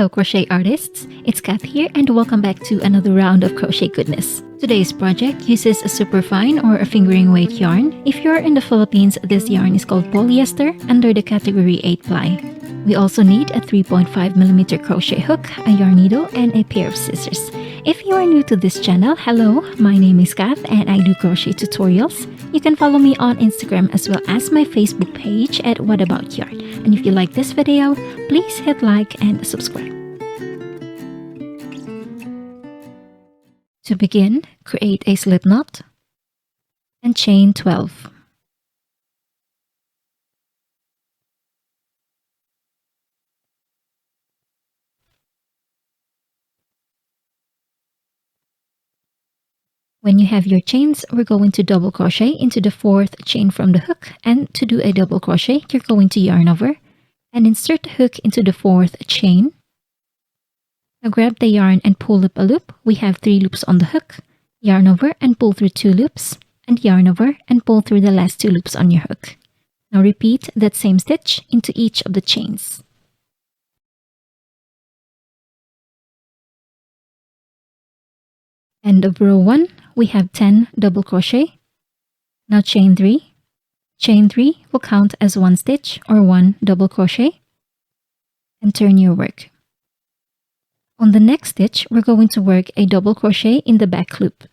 Hello crochet artists, it's Kath here and welcome back to another round of crochet goodness. Today's project uses a superfine or a fingering weight yarn. If you're in the Philippines, this yarn is called polyester under the category 8 ply. We also need a 3.5mm crochet hook, a yarn needle, and a pair of scissors. If you are new to this channel, hello, my name is Kath and I do crochet tutorials. You can follow me on Instagram as well as my Facebook page at What About Yarn. And if you like this video, please hit like and subscribe. To begin, create a slip knot and chain 12. When you have your chains, we're going to double crochet into the 4th chain from the hook, and to do a double crochet, you're going to yarn over and insert the hook into the 4th chain. Now grab the yarn and pull up a loop. We have 3 loops on the hook. Yarn over and pull through 2 loops, and yarn over and pull through the last 2 loops on your hook. Now repeat that same stitch into each of the chains. End of row 1, we have 10 double crochet. Now chain 3. Chain 3 will count as 1 stitch or 1 double crochet, and turn your work. On the next stitch, we're going to work a double crochet in the back loop.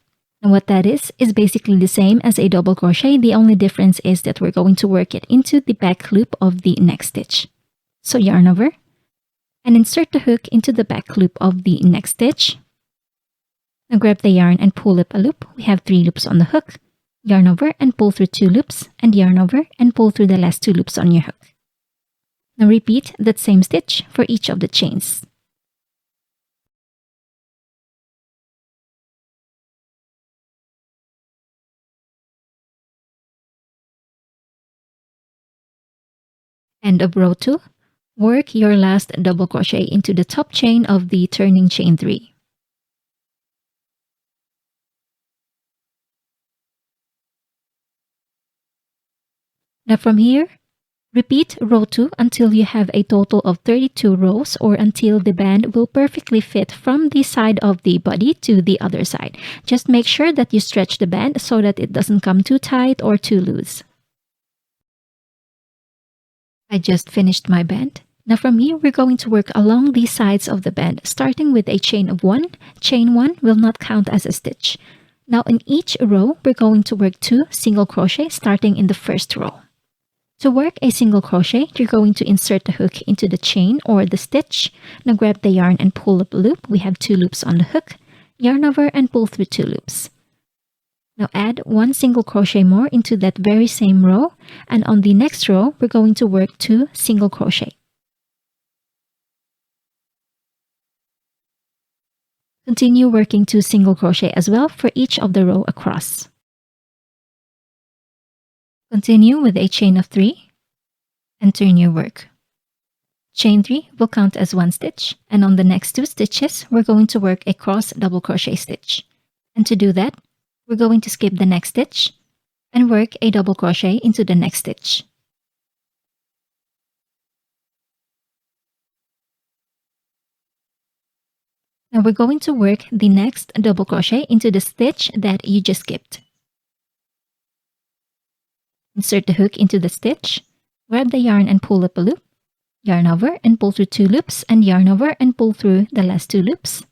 And what that is basically the same as a double crochet. The only difference is that we're going to work it into the back loop of the next stitch. So yarn over and insert the hook into the back loop of the next stitch. Now grab the yarn and pull up a loop. We have 3 loops on the hook. Yarn over and pull through 2 loops, and yarn over and pull through the last 2 loops on your hook. Now repeat that same stitch for each of the chains. End of row 2, work your last double crochet into the top chain of the turning chain 3. Now from here, repeat row 2 until you have a total of 32 rows, or until the band will perfectly fit from the side of the body to the other side. Just make sure that you stretch the band so that it doesn't come too tight or too loose. I just finished my band. Now from here, we're going to work along the sides of the band, starting with a chain of 1. Chain 1 will not count as a stitch. Now in each row, we're going to work 2 single crochet starting in the first row. To work a single crochet, you're going to insert the hook into the chain or the stitch. Now grab the yarn and pull up a loop. We have 2 loops on the hook. Yarn over and pull through 2 loops. Now add 1 single crochet more into that very same row, and on the next row, we're going to work 2 single crochet. Continue working 2 single crochet as well for each of the row across. Continue with a chain of 3 and turn your work. Chain 3 will count as 1 stitch, and on the next 2 stitches, we're going to work a cross double crochet stitch. And to do that, we're going to skip the next stitch and work a double crochet into the next stitch. Now we're going to work the next double crochet into the stitch that you just skipped. Insert the hook into the stitch, grab the yarn and pull up a loop, yarn over and pull through 2 loops, and yarn over and pull through the last 2 loops.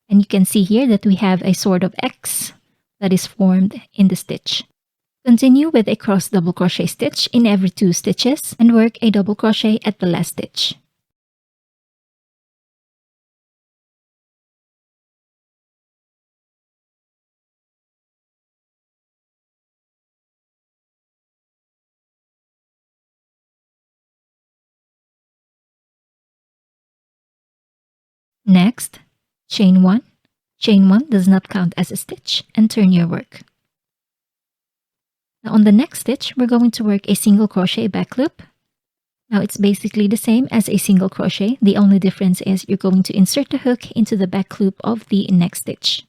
And you can see here that we have a sort of X that is formed in the stitch. Continue with a cross double crochet stitch in every 2 stitches and work a double crochet at the last stitch. Next, chain 1. Chain 1 does not count as a stitch, and turn your work. Now on the next stitch, we're going to work a single crochet back loop. Now it's basically the same as a single crochet. The only difference is you're going to insert the hook into the back loop of the next stitch.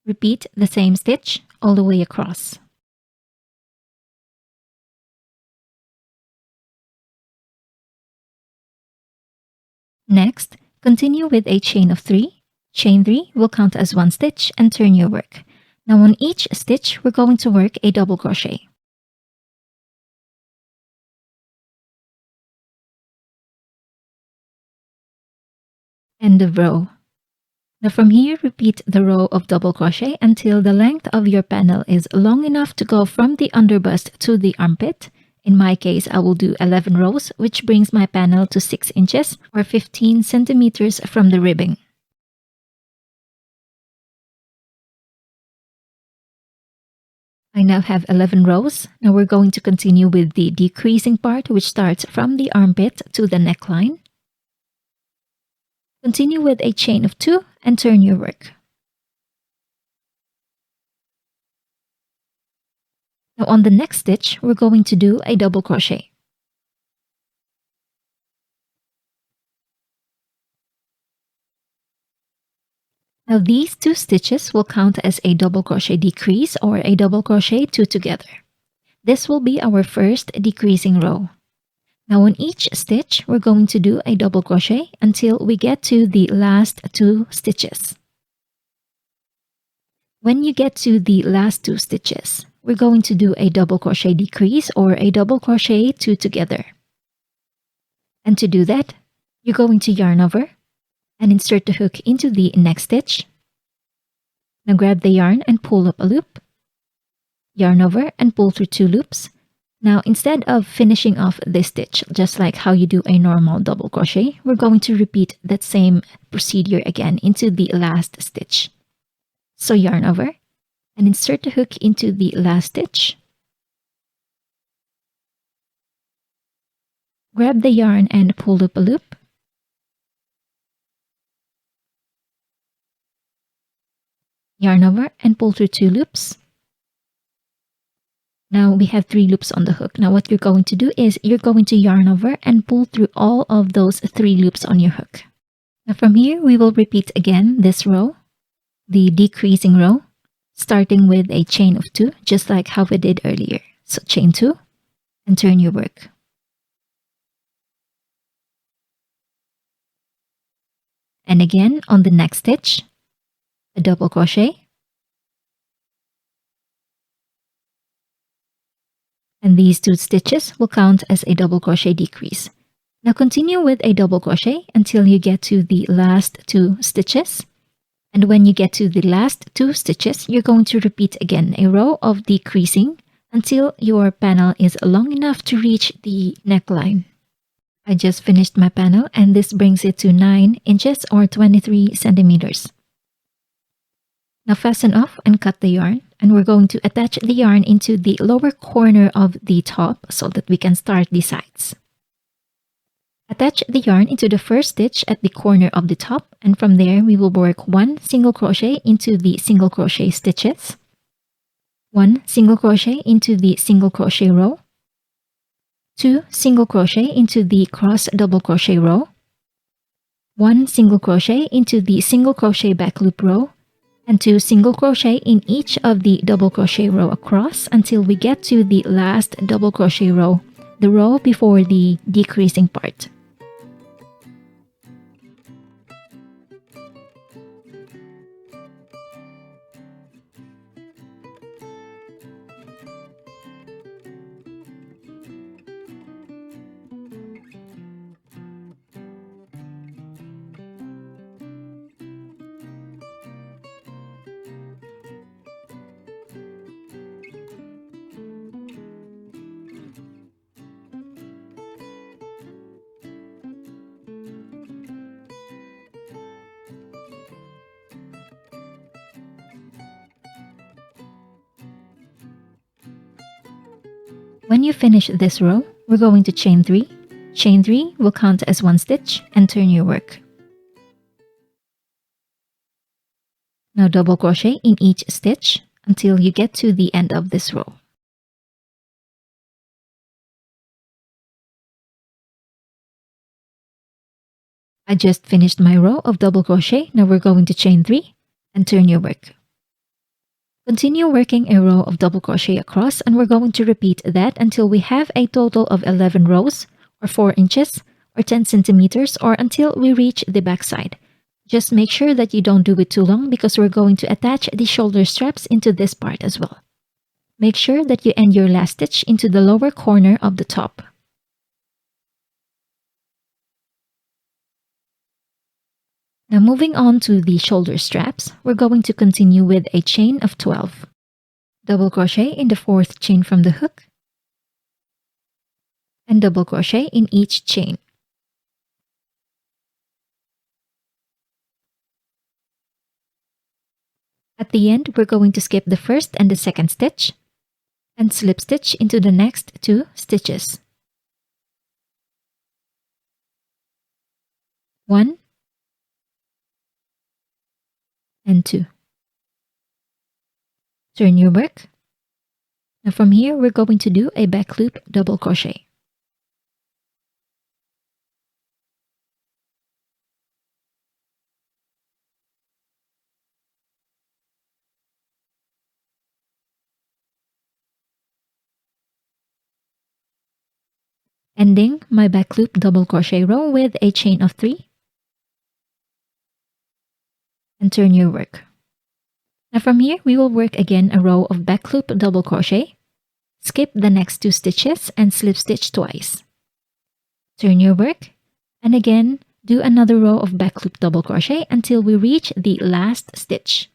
Repeat the same stitch all the way across. Next, continue with a chain of 3. Chain 3 will count as 1 stitch and turn your work. Now on each stitch, we're going to work a double crochet. End of row. Now from here, repeat the row of double crochet until the length of your panel is long enough to go from the underbust to the armpit. In my case, I will do 11 rows, which brings my panel to 6 inches or 15 centimeters from the ribbing. I now have 11 rows. Now we're going to continue with the decreasing part, which starts from the armpit to the neckline. Continue with a chain of 2 and turn your work. Now on the next stitch, we're going to do a double crochet. Now these 2 stitches will count as a double crochet decrease or a double crochet 2 together. This will be our first decreasing row. Now on each stitch, we're going to do a double crochet until we get to the last 2 stitches. When you get to the last 2 stitches, we're going to do a double crochet decrease or a double crochet 2 together. And to do that, you're going to yarn over and insert the hook into the next stitch. Now grab the yarn and pull up a loop. Yarn over and pull through 2 loops. Now, instead of finishing off this stitch, just like how you do a normal double crochet, we're going to repeat that same procedure again into the last stitch. So yarn over and insert the hook into the last stitch. Grab the yarn and pull up a loop. Yarn over and pull through 2 loops. Now we have 3 loops on the hook. Now what you're going to do is you're going to yarn over and pull through all of those 3 loops on your hook. Now from here, we will repeat again this row, the decreasing row, starting with a chain of 2, just like how we did earlier. So chain 2 and turn your work. And again on the next stitch, a double crochet. And these 2 stitches will count as a double crochet decrease. Now continue with a double crochet until you get to the last 2 stitches. And when you get to the last 2 stitches, you're going to repeat again a row of decreasing until your panel is long enough to reach the neckline. I just finished my panel and this brings it to 9 inches or 23 centimeters. Now fasten off and cut the yarn, and we're going to attach the yarn into the lower corner of the top so that we can start the sides. Attach the yarn into the first stitch at the corner of the top, and from there we will work 1 single crochet into the single crochet stitches, 1 single crochet into the single crochet row, 2 single crochet into the cross double crochet row, 1 single crochet into the single crochet back loop row, and 2 single crochet in each of the double crochet row across until we get to the last double crochet row, the row before the decreasing part. When you finish this row, we're going to chain 3. Chain 3 will count as 1 stitch and turn your work. Now double crochet in each stitch until you get to the end of this row. I just finished my row of double crochet. Now we're going to chain 3 and turn your work. Continue working a row of double crochet across, and we're going to repeat that until we have a total of 11 rows or 4 inches or 10 centimeters or until we reach the back side. Just make sure that you don't do it too long because we're going to attach the shoulder straps into this part as well. Make sure that you end your last stitch into the lower corner of the top. Now moving on to the shoulder straps, we're going to continue with a chain of 12. Double crochet in the 4th chain from the hook, and double crochet in each chain. At the end, we're going to skip the first and the second stitch and slip stitch into the next 2 stitches. 1 and 2. Turn your work. Now from here, we're going to do a back loop double crochet. Ending my back loop double crochet row with a chain of 3 and turn your work. Now from here, we will work again a row of back loop double crochet, skip the next 2 stitches and slip stitch twice. Turn your work and again do another row of back loop double crochet until we reach the last stitch.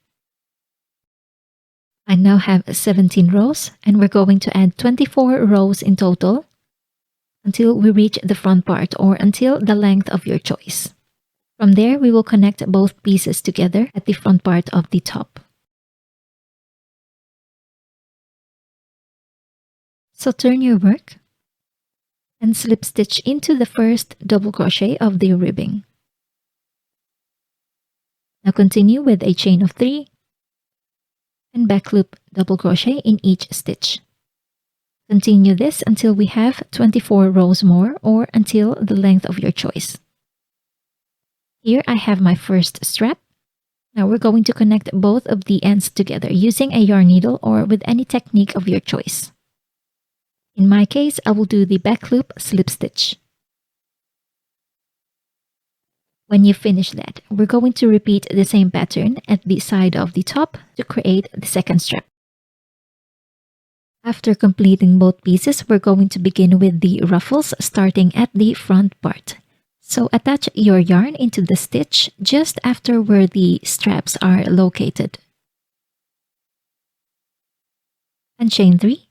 I now have 17 rows and we're going to add 24 rows in total until we reach the front part or until the length of your choice. From there, we will connect both pieces together at the front part of the top. So turn your work and slip stitch into the first double crochet of the ribbing. Now continue with a chain of 3 and back loop double crochet in each stitch. Continue this until we have 24 rows more or until the length of your choice. Here I have my first strap. Now we're going to connect both of the ends together using a yarn needle or with any technique of your choice. In my case, I will do the back loop slip stitch. When you finish that, we're going to repeat the same pattern at the side of the top to create the second strap. After completing both pieces, we're going to begin with the ruffles starting at the front part. So attach your yarn into the stitch just after where the straps are located. And chain 3.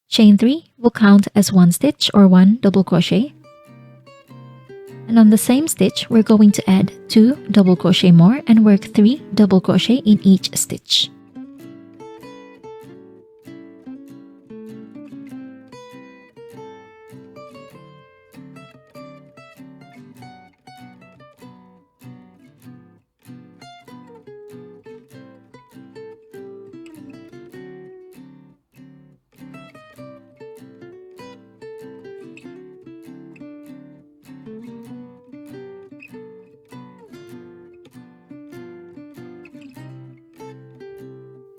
Chain 3 will count as 1 stitch or 1 double crochet. And on the same stitch, we're going to add 2 double crochet more and work 3 double crochet in each stitch.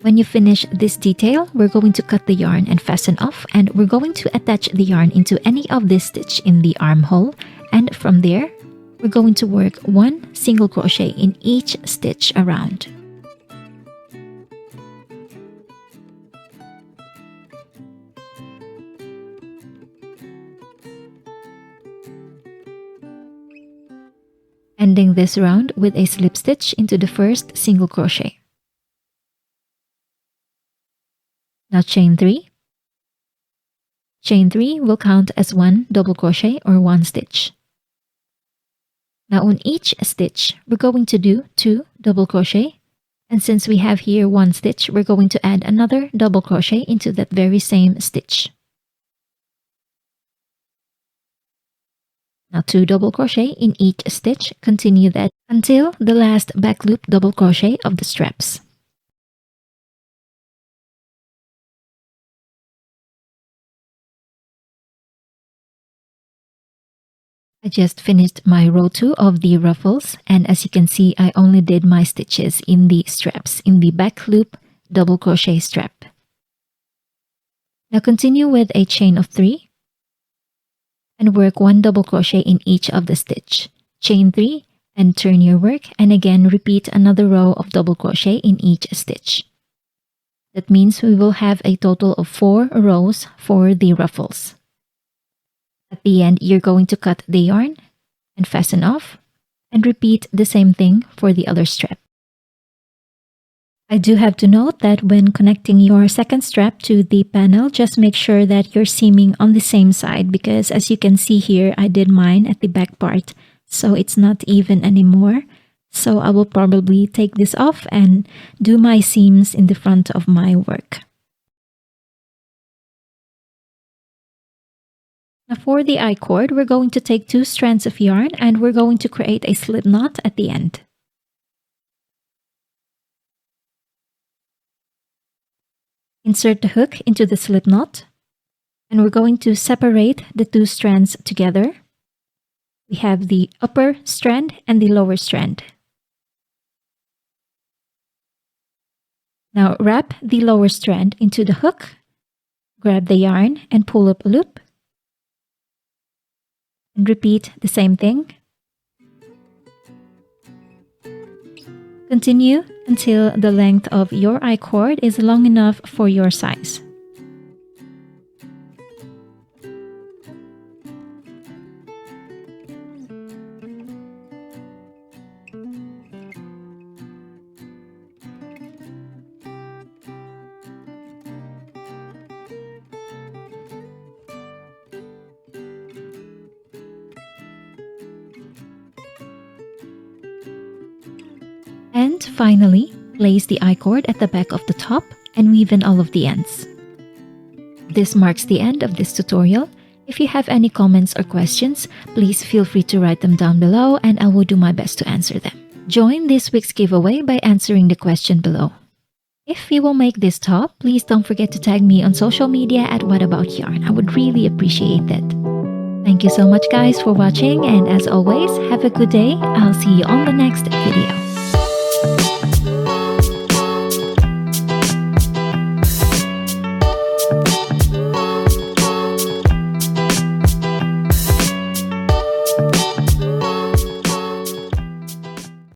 When you finish this detail, we're going to cut the yarn and fasten off, and we're going to attach the yarn into any of this stitch in the armhole, and from there, we're going to work 1 single crochet in each stitch around. Ending this round with a slip stitch into the first single crochet. Now chain 3. Chain 3 will count as 1 double crochet or 1 stitch. Now on each stitch, we're going to do 2 double crochet, and since we have here 1 stitch, we're going to add another double crochet into that very same stitch. Now 2 double crochet in each stitch. Continue that until the last back loop double crochet of the straps. I just finished my row 2 of the ruffles, and as you can see, I only did my stitches in the straps, in the back loop double crochet strap. Now continue with a chain of 3 and work 1 double crochet in each of the stitch. Chain 3 and turn your work, and again repeat another row of double crochet in each stitch. That means we will have a total of 4 rows for the ruffles. At the end, you're going to cut the yarn and fasten off, and repeat the same thing for the other strap. I do have to note that when connecting your second strap to the panel, just make sure that you're seaming on the same side, because as you can see here, I did mine at the back part, so it's not even anymore. So I will probably take this off and do my seams in the front of my work. Now for the I-cord, we're going to take 2 strands of yarn and we're going to create a slip knot at the end. Insert the hook into the slip knot, and we're going to separate the 2 strands together. We have the upper strand and the lower strand. Now wrap the lower strand into the hook, grab the yarn and pull up a loop, and repeat the same thing. Continue until the length of your I-cord is long enough for your size. And finally, place the I-cord at the back of the top and weave in all of the ends. This marks the end of this tutorial. If you have any comments or questions, please feel free to write them down below and I will do my best to answer them. Join this week's giveaway by answering the question below. If you will make this top, please don't forget to tag me on social media at whataboutYarn. I would really appreciate that. Thank you so much guys for watching, and as always, have a good day. I'll see you on the next video.